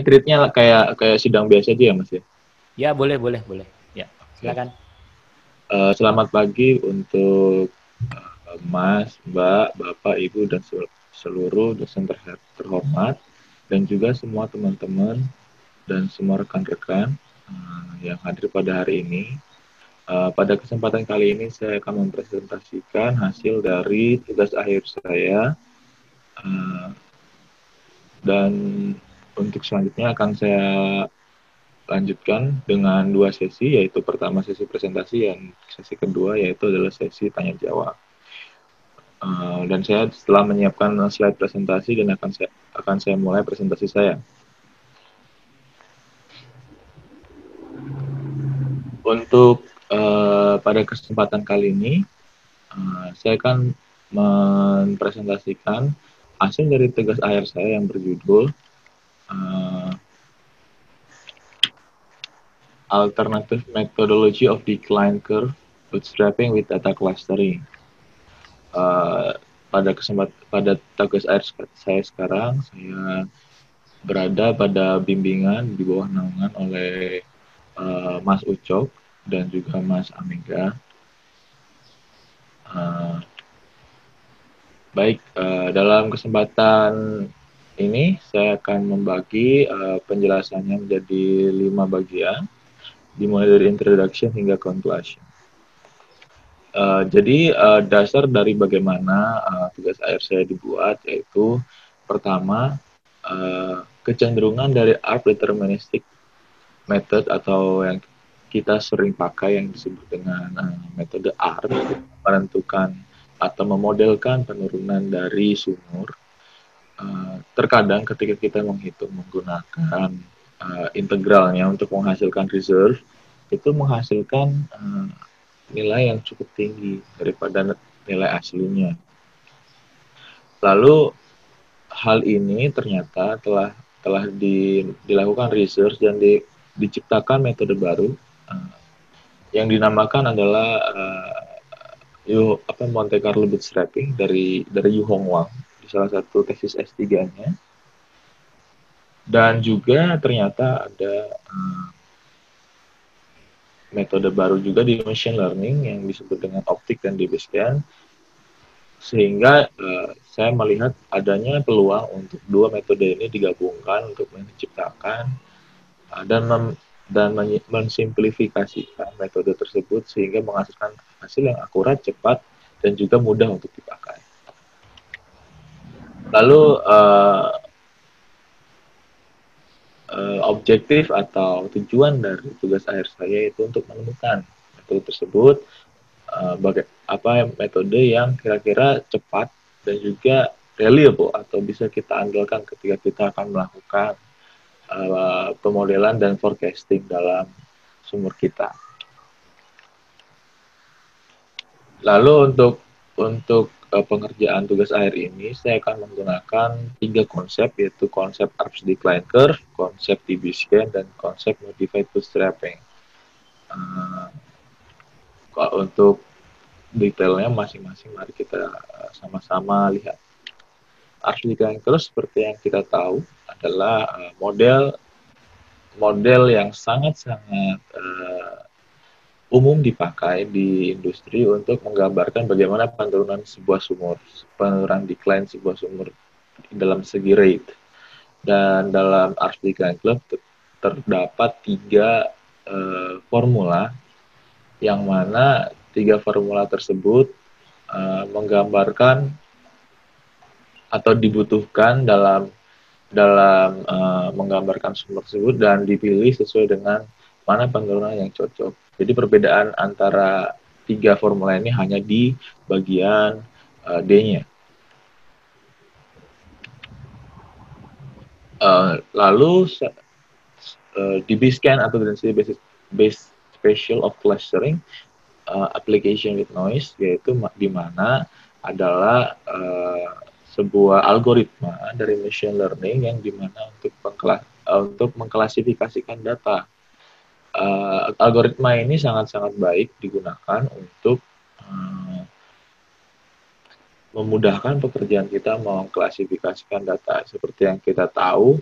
treatnya kayak kayak sidang biasa aja ya Mas ya. Ya, boleh, boleh, boleh. Ya, Oke. silakan. Selamat pagi untuk Mas, Mbak, Bapak, Ibu dan seluruh dosen terhormat dan juga semua teman-teman dan semua rekan-rekan yang hadir pada hari ini. Pada kesempatan kali ini saya akan mempresentasikan hasil dari tugas akhir saya uh, dan untuk selanjutnya akan saya lanjutkan dengan dua sesi, yaitu pertama sesi presentasi dan sesi kedua yaitu adalah sesi tanya jawab. Dan saya setelah menyiapkan slide presentasi dan akan saya mulai presentasi saya. Untuk pada kesempatan kali ini saya akan mempresentasikan hasil dari tugas akhir saya yang berjudul uh, Alternative Methodology of Decline Curve Bootstrapping with Data Clustering. Pada tugas akhir saya sekarang, saya berada pada bimbingan di bawah naungan oleh Mas Ucok dan juga Mas Amega. Dalam kesempatan ini saya akan membagi penjelasannya menjadi 5 bagian, dimulai dari introduction hingga conclusion. Jadi dasar dari bagaimana tugas akhir saya dibuat yaitu pertama kecenderungan dari art deterministic method atau yang kita sering pakai yang disebut dengan metode art menentukan atau memodelkan penurunan dari sumur. Terkadang ketika kita menghitung menggunakan integralnya untuk menghasilkan reserve itu menghasilkan nilai yang cukup tinggi daripada nilai aslinya. Lalu hal ini ternyata telah dilakukan research dan diciptakan metode baru yang dinamakan adalah Monte Carlo bootstrapping dari Yu Hong Wang di salah satu tesis S3-nya. Dan juga ternyata ada metode baru juga di machine learning yang disebut dengan optik dan Bayesian, sehingga saya melihat adanya peluang untuk dua metode ini digabungkan untuk menciptakan dan mensimplifikasikan metode tersebut sehingga menghasilkan hasil yang akurat, cepat, dan juga mudah untuk dipakai. Lalu objektif atau tujuan dari tugas akhir saya itu untuk menemukan metode tersebut, metode yang kira-kira cepat dan juga reliable atau bisa kita andalkan ketika kita akan melakukan pemodelan dan forecasting dalam sumur kita. Lalu untuk pengerjaan tugas akhir ini saya akan menggunakan 3 konsep, yaitu konsep Arps Decline Curve, konsep Bayesian, dan konsep Modified Bootstrapping. Untuk detailnya masing-masing mari kita sama-sama lihat. Arps Decline Curve seperti yang kita tahu adalah model yang sangat-sangat umum dipakai di industri untuk menggambarkan bagaimana penurunan sebuah sumur, penurunan decline sebuah sumur dalam segi rate. Dan dalam Arts Decline Club terdapat 3 formula, yang mana 3 formula tersebut menggambarkan atau dibutuhkan dalam menggambarkan sumur tersebut dan dipilih sesuai dengan mana penurunan yang cocok. Jadi perbedaan antara 3 formula ini hanya di bagian D-nya. Lalu di Bayesian atau density based spatial of clustering application with noise, yaitu di mana adalah sebuah algoritma dari machine learning yang dimana untuk mengklasifikasikan data. Algoritma ini sangat-sangat baik digunakan untuk memudahkan pekerjaan kita mengklasifikasikan data. Seperti yang kita tahu,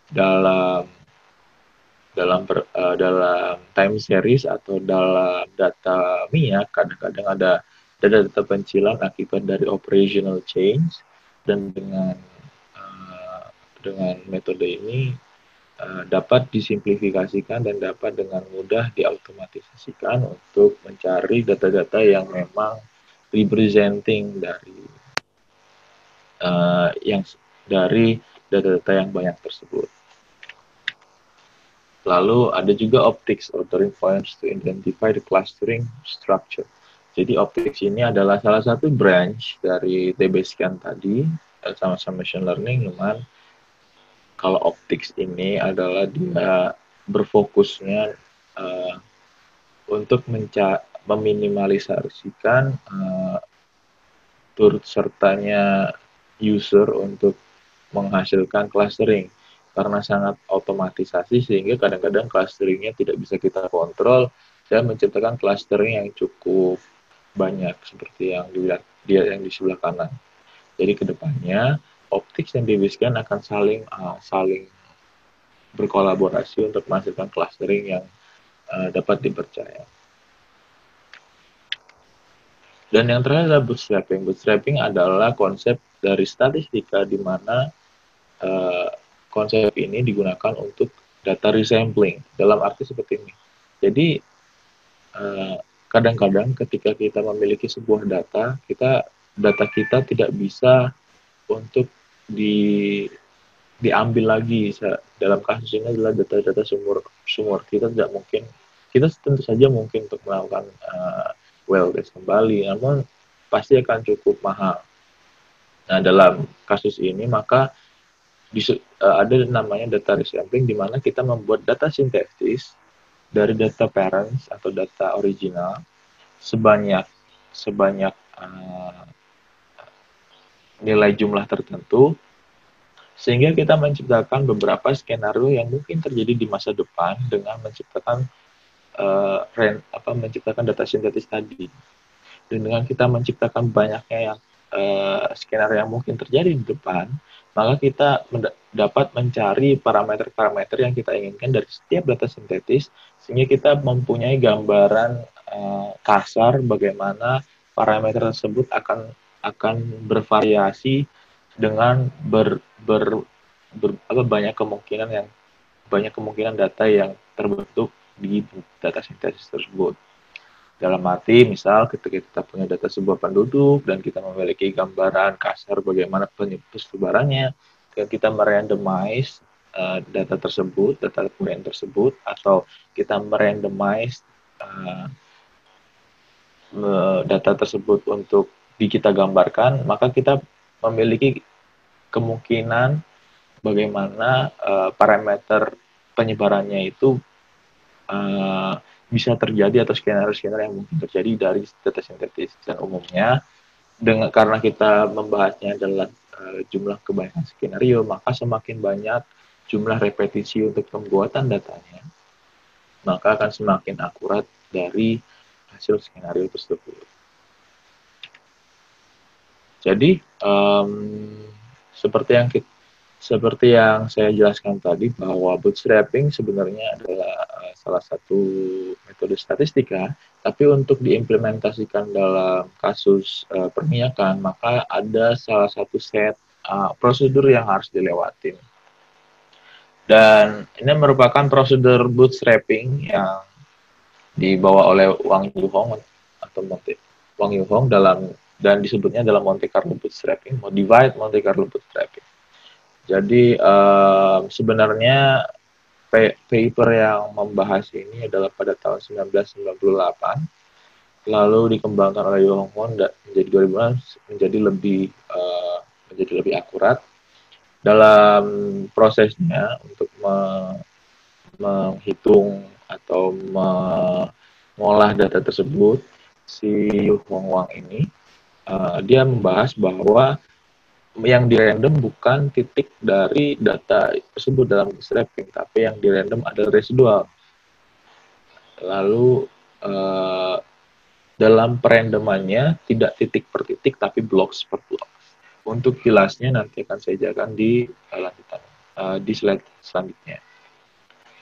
dalam dalam time series atau dalam data minyak, kadang-kadang ada data pencilan akibat dari operational change, dan dengan metode ini dapat disimplifikasikan dan dapat dengan mudah diautomatisasikan untuk mencari data-data yang memang representing yang dari data-data yang banyak tersebut. Lalu ada juga optics, ordering points to identify the clustering structure. Jadi optics ini adalah salah satu branch dari DB-Scan tadi, sama-sama machine learning, cuman kalau optics ini adalah dia berfokusnya untuk meminimalisasikan turut sertanya user untuk menghasilkan clustering, karena sangat otomatisasi sehingga kadang-kadang clusteringnya tidak bisa kita kontrol dan menciptakan clustering yang cukup banyak seperti yang dilihat yang di sebelah kanan. Jadi kedepannya optics dan DB-Scan akan saling berkolaborasi untuk menghasilkan clustering yang dapat dipercaya. Dan yang terakhir adalah bootstrapping. Bootstrapping adalah konsep dari statistika di mana konsep ini digunakan untuk data resampling, dalam arti seperti ini. Jadi kadang-kadang ketika kita memiliki sebuah data kita tidak bisa untuk diambil lagi. Dalam kasus ini adalah data-data sumur. Kita tentu saja mungkin untuk melakukan well test kembali, namun pasti akan cukup mahal. Nah, dalam kasus ini maka ada namanya data resampling, di mana kita membuat data sintetis dari data parents atau data original sebanyak nilai jumlah tertentu, sehingga kita menciptakan beberapa skenario yang mungkin terjadi di masa depan dengan menciptakan data sintetis tadi. Dan dengan kita menciptakan banyaknya skenario yang mungkin terjadi di depan, maka kita dapat mencari parameter-parameter yang kita inginkan dari setiap data sintetis, sehingga kita mempunyai gambaran kasar bagaimana parameter tersebut akan bervariasi dengan banyak kemungkinan data yang terbentuk di data sintesis tersebut. Dalam arti, misal ketika kita punya data sebuah penduduk dan kita memiliki gambaran kasar bagaimana persebarannya, kita merandomize data tersebut, data kemudian tersebut, atau kita merandomize data tersebut untuk kita gambarkan, maka kita memiliki kemungkinan bagaimana parameter penyebarannya itu bisa terjadi, atau skenario-skenario yang mungkin terjadi dari data sintetis. Dan umumnya karena kita membahasnya adalah jumlah kebanyakan skenario, maka semakin banyak jumlah repetisi untuk pembuatan datanya, maka akan semakin akurat dari hasil skenario tersebut. Jadi seperti yang saya jelaskan tadi, bahwa bootstrapping sebenarnya adalah salah satu metode statistika, tapi untuk diimplementasikan dalam kasus perminyakan, maka ada salah satu set prosedur yang harus dilewatin. Dan ini merupakan prosedur bootstrapping yang dibawa oleh Wang Yuhong dan disebutnya dalam Monte Carlo bootstrapping, modified Monte Carlo bootstrapping. Jadi sebenarnya paper yang membahas ini adalah pada tahun 1998, lalu dikembangkan oleh Yuhong Won menjadi 2006 menjadi lebih akurat dalam prosesnya untuk menghitung atau mengolah data tersebut. Si Yuhong Wang ini dia membahas bahwa yang di random bukan titik dari data tersebut dalam bootstrapping, tapi yang di random adalah residual. Lalu dalam perandomannya tidak titik per titik, tapi blocks per blocks. Untuk jelasnya nanti akan saya jelaskan di lanjutan. di slide selanjutnya.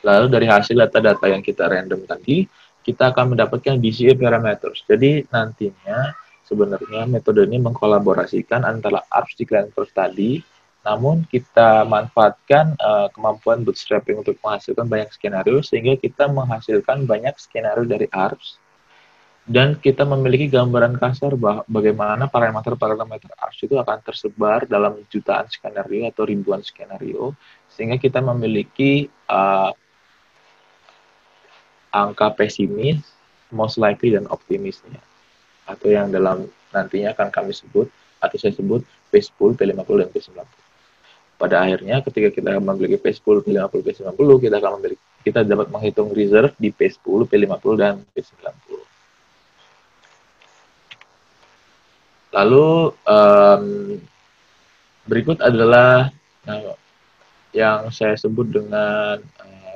Lalu dari hasil data-data yang kita random tadi, kita akan mendapatkan DCA parameters. Jadi nantinya sebenarnya metode ini mengkolaborasikan antara ARPS di client curve tadi, namun kita manfaatkan kemampuan bootstrapping untuk menghasilkan banyak skenario, sehingga kita menghasilkan banyak skenario dari ARPS, dan kita memiliki gambaran kasar bagaimana parameter-parameter ARPS itu akan tersebar dalam jutaan skenario atau ribuan skenario, sehingga kita memiliki angka pesimis, most likely, dan optimisnya. Atau yang dalam nantinya akan kami sebut, atau saya sebut P10, P50, dan P90. Pada akhirnya ketika kita memiliki P10, P50, P90, kita dapat menghitung reserve di P10, P50, dan P90. Lalu berikut adalah yang saya sebut dengan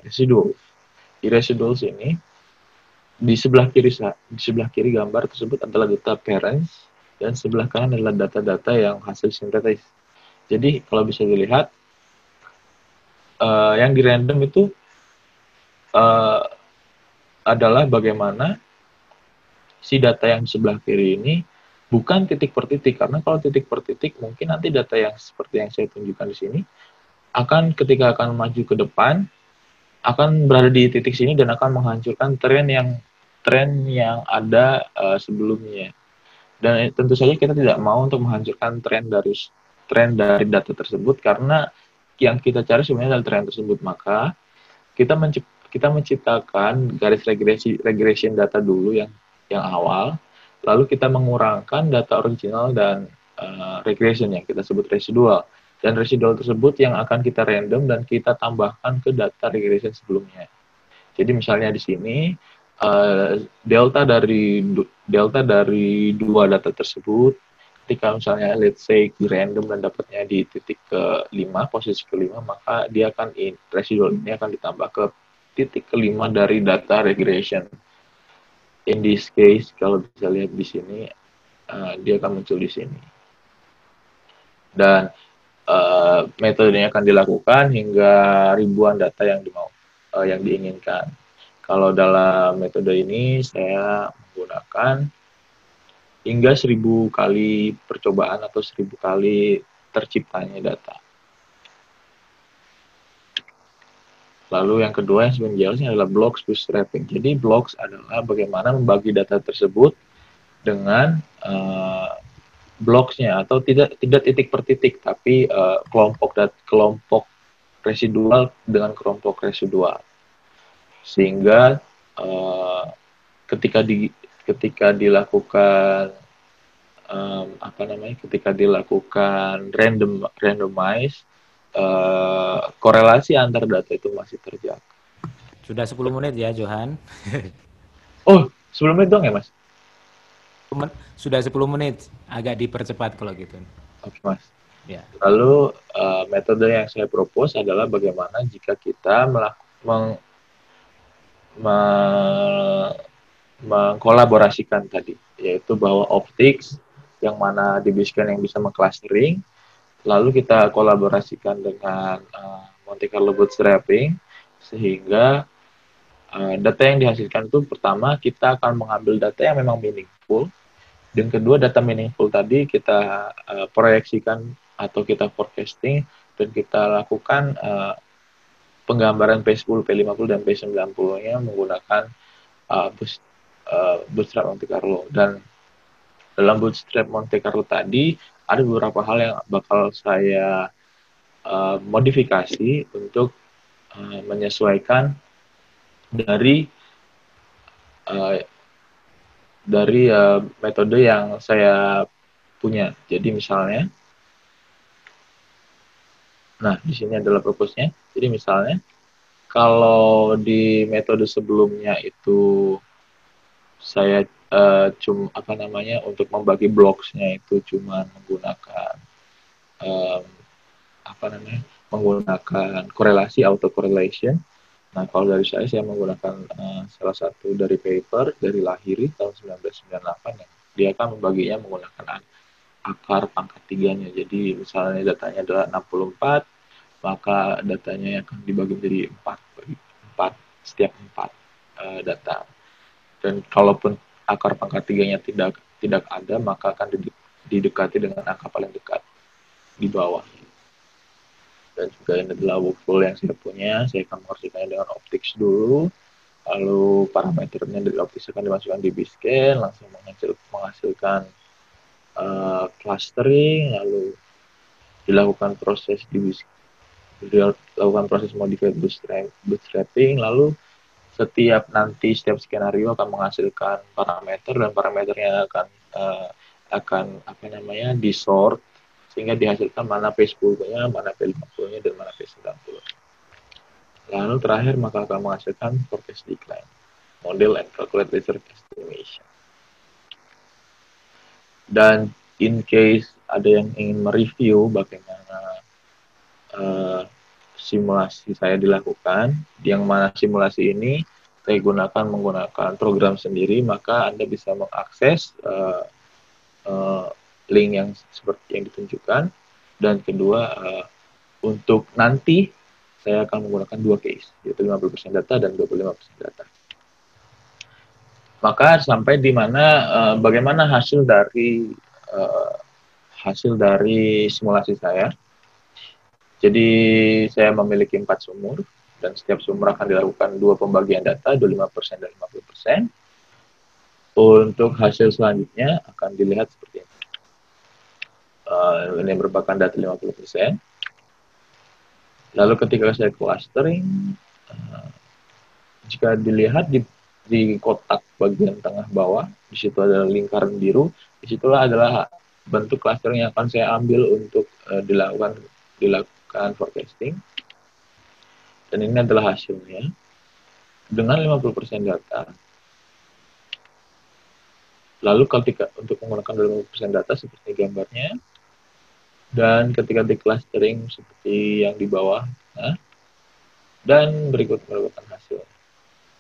residual. Di residuals ini, di sebelah kiri gambar tersebut adalah data parents, dan sebelah kanan adalah data-data yang hasil sintetis. Jadi kalau bisa dilihat, yang di random itu adalah bagaimana si data yang di sebelah kiri ini bukan titik per titik, karena kalau titik per titik mungkin nanti data yang seperti yang saya tunjukkan di sini akan ketika akan maju ke depan akan berada di titik sini dan akan menghancurkan tren yang ada sebelumnya. Dan tentu saja kita tidak mau untuk menghancurkan tren dari data tersebut, karena yang kita cari sebenarnya adalah tren tersebut. Maka kita menciptakan garis regression data dulu yang awal, lalu kita mengurangkan data original dan regression yang kita sebut residual. Dan residual tersebut yang akan kita random dan kita tambahkan ke data regression sebelumnya. Jadi misalnya di sini delta dari dua data tersebut, ketika misalnya let's say di random dan dapatnya di titik ke-5, posisi ke-5, maka dia akan residual ini akan ditambah ke titik ke-5 dari data regression. In this case, kalau bisa lihat di sini, dia akan muncul di sini. Dan metodenya akan dilakukan hingga ribuan data yang diinginkan. Kalau dalam metode ini saya menggunakan hingga 1000 kali percobaan atau 1000 kali terciptanya data. Lalu yang kedua yang sebenarnya jelasnya adalah blocks bootstrapping. Jadi blocks adalah bagaimana membagi data tersebut dengan blocksnya, atau tidak titik per titik, tapi kelompok residual dengan kelompok residual, sehingga ketika dilakukan randomize, korelasi antar data itu masih terjaga. Sudah 10 menit ya, Johan. Oh, 10 menit dong ya, Mas? Sudah 10 menit, agak dipercepat kalau gitu. Oke, Mas. Ya. Lalu metode yang saya propose adalah bagaimana jika kita mengkolaborasikan tadi, yaitu bahwa optics yang mana dibiskan yang bisa mengclustering, lalu kita kolaborasikan dengan Monte Carlo bootstrapping, sehingga data yang dihasilkan itu pertama kita akan mengambil data yang memang meaningful, dan kedua data meaningful tadi kita proyeksikan atau kita forecasting, dan kita lakukan penggambaran P10, P50, dan P90-nya menggunakan Bootstrap Monte Carlo. Dan dalam Bootstrap Monte Carlo tadi ada beberapa hal yang bakal saya modifikasi untuk menyesuaikan dari metode yang saya punya. Jadi misalnya, nah di sini adalah purpose-nya. Jadi misalnya kalau di metode sebelumnya itu saya untuk membagi blocks-nya itu cuma menggunakan menggunakan korelasi autocorrelation. Nah, kalau dari saya menggunakan salah satu dari paper dari Lahiri tahun 1998 yang dia akan membaginya menggunakan akar pangkat 3-nya. Jadi misalnya datanya adalah 64, maka datanya akan dibagi menjadi empat setiap empat data. Dan kalaupun akar pangkat tiganya tidak ada, maka akan didekati dengan angka paling dekat di bawah. Dan juga ini adalah workflow yang saya punya. Saya akan mengerjakannya dengan optics dulu, lalu parameternya dari optics akan dimasukkan di Bscan, langsung menghasilkan clustering, lalu dilakukan proses modified bootstrapping, lalu setiap skenario akan menghasilkan parameter, dan parameternya akan disort sehingga dihasilkan mana P10-nya, mana P50-nya, dan mana P90. Lalu terakhir maka akan menghasilkan forecast decline, model and calculate research estimation. Dan in case ada yang ingin mereview bagaimana simulasi saya dilakukan, yang mana simulasi ini saya menggunakan program sendiri, maka Anda bisa mengakses link yang seperti yang ditunjukkan. Dan kedua, untuk nanti saya akan menggunakan dua case, yaitu 50% data dan 25% data. Maka sampai di mana bagaimana hasil dari simulasi saya. Jadi saya memiliki 4 sumur, dan setiap sumur akan dilakukan 2 pembagian data, 25% dan 50%. Untuk hasil selanjutnya akan dilihat seperti ini. Ini merupakan data 50%. Lalu ketika saya clustering, jika dilihat di kotak bagian tengah bawah, di situ ada lingkaran biru, disitulah adalah bentuk clustering yang akan saya ambil untuk dilakukan forecasting. Dan ini adalah hasilnya dengan 50% data. Lalu ketika untuk menggunakan 50% data seperti gambarnya, dan ketika di clustering seperti yang di bawah, dan berikut merupakan hasil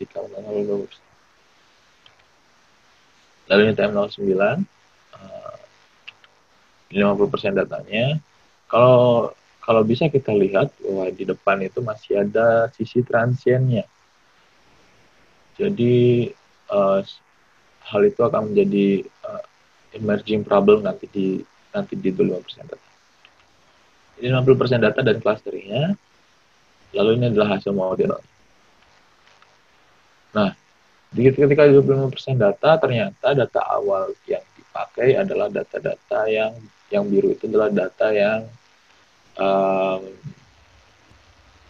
jika menggunakan 50%. Lalu ini TM09, 50% datanya. Kalau bisa kita lihat bahwa di depan itu masih ada sisi transiennya. Jadi hal itu akan menjadi emerging problem nanti di 25% data. Ini 50% data dan clusteringnya. Lalu ini adalah hasil model. Nah, ketika 25% data, ternyata data awal yang dipakai adalah data-data yang biru itu adalah data yang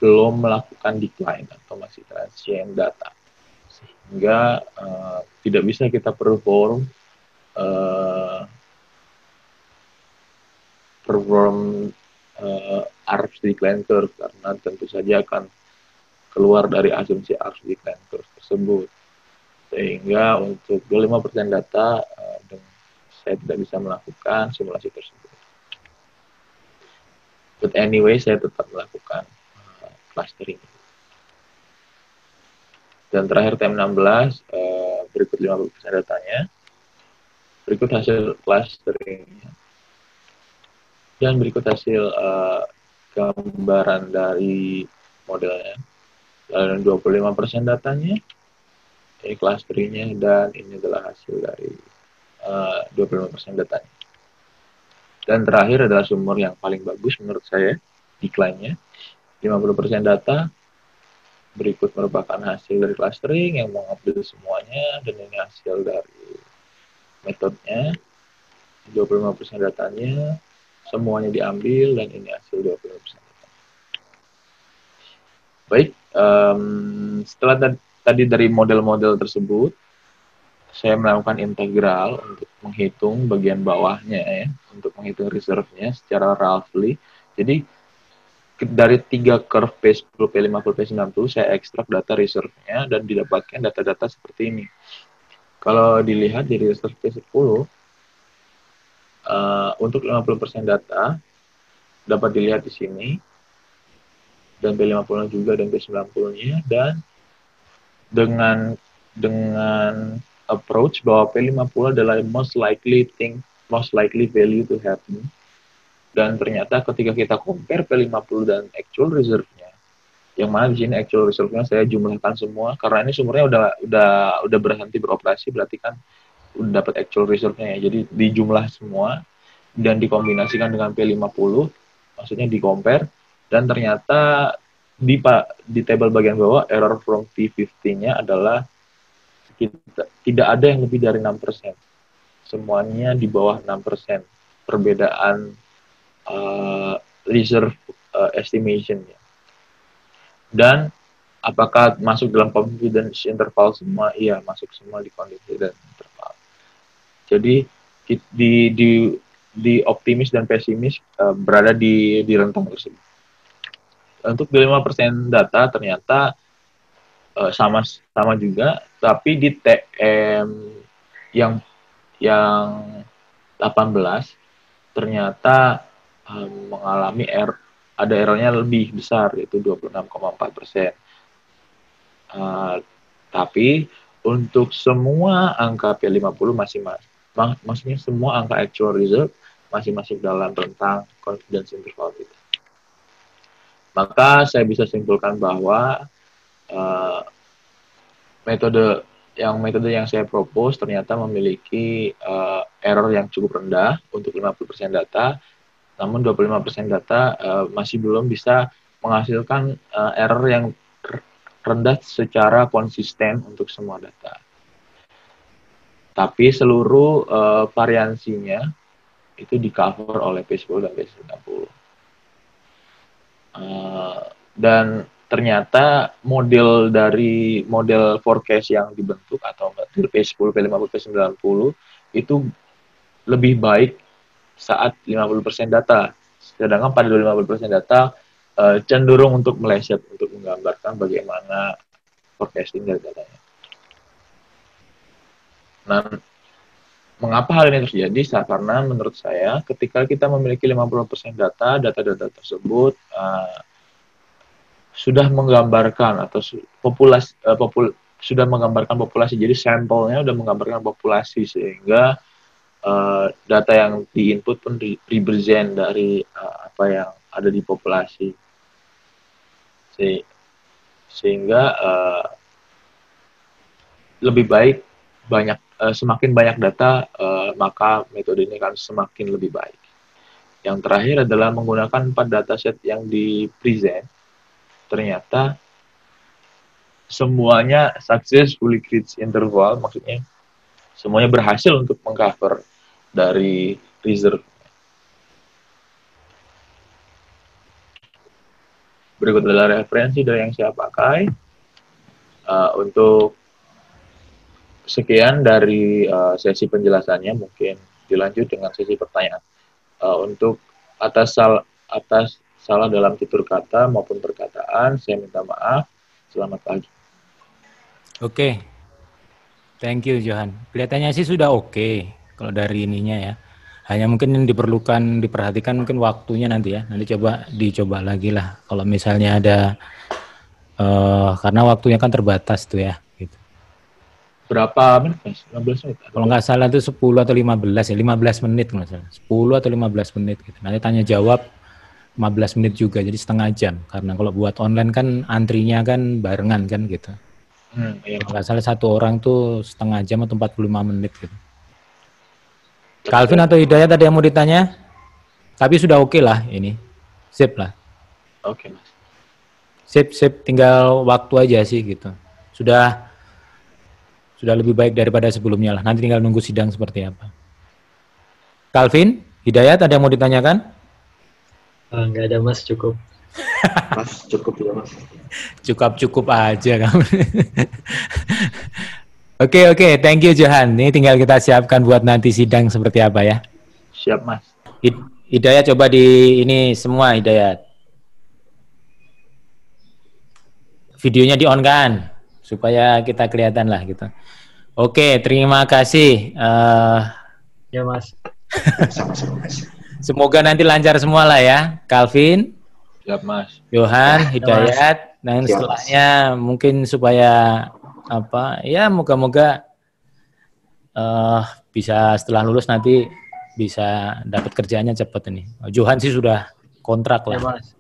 belum melakukan decline atau masih transient data, sehingga tidak bisa kita perform arc decline curve, karena tentu saja akan keluar dari asumsi arc decline curve tersebut. Sehingga untuk 25% data saya tidak bisa melakukan simulasi tersebut. But anyway, saya tetap melakukan clustering. Dan terakhir TM16, berikut 50% datanya. Berikut hasil clusteringnya. Dan berikut hasil gambaran dari modelnya. Dan 25% datanya, ini clusteringnya, dan ini adalah hasil dari 25% datanya. Dan terakhir adalah sumur yang paling bagus menurut saya, decline-nya. 50% data, berikut merupakan hasil dari clustering yang mengambil semuanya, dan ini hasil dari metodenya. 25% datanya, semuanya diambil, dan ini hasil 25% datanya. Baik, setelah tadi dari model-model tersebut, saya melakukan integral untuk menghitung bagian bawahnya ya, untuk menghitung reserve-nya secara roughly. Jadi dari 3 curve P10, P50, P90 saya ekstrak data reserve-nya dan didapatkan data-data seperti ini. Kalau dilihat di reserve P10, untuk 50% data dapat dilihat di sini, dan P50 juga, dan P90-nya, dan dengan approach bahwa P50 adalah most likely value to happen, Dan ternyata ketika kita compare P50 dan actual reserve-nya, yang mana di sini actual reserve-nya saya jumlahkan semua karena ini sumurnya udah berhenti beroperasi, berarti kan udah dapat actual reserve-nya ya. Jadi dijumlah semua dan dikombinasikan dengan P50, maksudnya di compare, dan ternyata di table bagian bawah error from P50-nya adalah tidak ada yang lebih dari 6%. Semuanya di bawah 6% perbedaan reserve estimation-nya. Dan apakah masuk dalam confidence interval semua? Iya, masuk semua di confidence interval. Jadi di optimis dan pesimis berada di rentang tersebut. Untuk 5% data ternyata sama juga, tapi di TM yang 18 ternyata mengalami ada errornya lebih besar, yaitu 26,4%. Tapi untuk semua angka P50 maksudnya semua angka actual result masih masuk dalam rentang confidence interval kita. Maka saya bisa simpulkan bahwa metode yang saya propose ternyata memiliki error yang cukup rendah untuk 50% data, namun 25% data masih belum bisa menghasilkan error yang rendah secara konsisten untuk semua data. Tapi seluruh variansinya itu di-cover oleh P10 dan P90. Dan ternyata model forecast yang dibentuk atau P10, P50, P90 itu lebih baik saat 50% data. Sedangkan pada 50% data cenderung untuk meleset untuk menggambarkan bagaimana forecasting dari datanya. Nah, mengapa hal ini terjadi? Karena menurut saya ketika kita memiliki 50% data tersebut sudah menggambarkan atau sudah menggambarkan populasi. Jadi sampelnya sudah menggambarkan populasi sehingga data yang di-input pun represent dari apa yang ada di populasi. Sehingga lebih baik semakin banyak data, maka metode ini akan semakin lebih baik. Yang terakhir adalah menggunakan 4 dataset yang di-present. Ternyata semuanya successfully reach interval, maksudnya semuanya berhasil untuk mengcover dari reserve. Berikut adalah referensi dari yang saya pakai. Untuk sekian dari sesi penjelasannya, mungkin dilanjut dengan sesi pertanyaan. Untuk atas salah dalam tutur kata maupun perkataan, saya minta maaf. Selamat pagi. Oke. Thank you, Johan. Kelihatannya sih sudah oke kalau dari ininya ya. Hanya mungkin yang diperhatikan mungkin waktunya nanti ya. Nanti dicoba lagi lah. Kalau misalnya ada, karena waktunya kan terbatas tuh ya. Gitu. Berapa menit, Mas? 15 menit? Kalau nggak salah itu 10 atau 15 ya. 15 menit nggak salah. 10 atau 15 menit gitu. Nanti tanya jawab 15 menit juga, jadi setengah jam. Karena kalau buat online kan antrinya kan barengan kan gitu. Iya. Kalau nggak salah satu orang tuh setengah jam atau 45 menit gitu. Calvin atau Hidayat ada yang mau ditanya? Tapi sudah oke lah ini. Sip lah. Oke, Mas. Sip. Tinggal waktu aja sih gitu. Sudah lebih baik daripada sebelumnya lah. Nanti tinggal nunggu sidang seperti apa. Calvin, Hidayat ada yang mau ditanyakan? Enggak ada, Mas, cukup. Mas, cukup ya, Mas. Cukup aja kamu. Oke, thank you Johan. Ini tinggal kita siapkan buat nanti sidang seperti apa ya. Siap, Mas. Hidayat coba di ini semua, Hidayat. Videonya di on kan, supaya kita kelihatan lah gitu. Oke, terima kasih. Ya, Mas. Sama-sama, Mas. Semoga nanti lancar semua lah ya, Calvin. Siap, Mas. Johan, Hidayat, dan Siap, setelahnya mungkin supaya apa ya, moga-moga bisa setelah lulus nanti bisa dapat kerjaannya cepat ini. Johan sih sudah kontrak Ya, lah. Mas.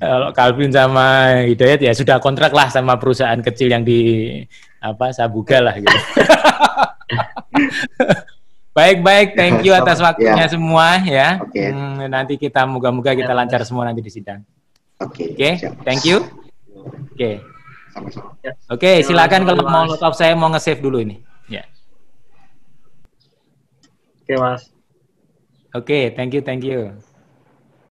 Kalau Calvin sama Hidayat ya sudah kontrak lah sama perusahaan kecil yang di Sabuga lah gitu. Baik, thank you atas waktunya semua ya. Oke. Nanti kita moga-moga kita lancar semua nanti di sidang. Oke. Oke, siap. thank you. Oke. Sama-sama. Oke, silakan kalau Mas. mau log off, saya mau nge-save dulu ini. Ya. Oke, Mas. Oke, thank you.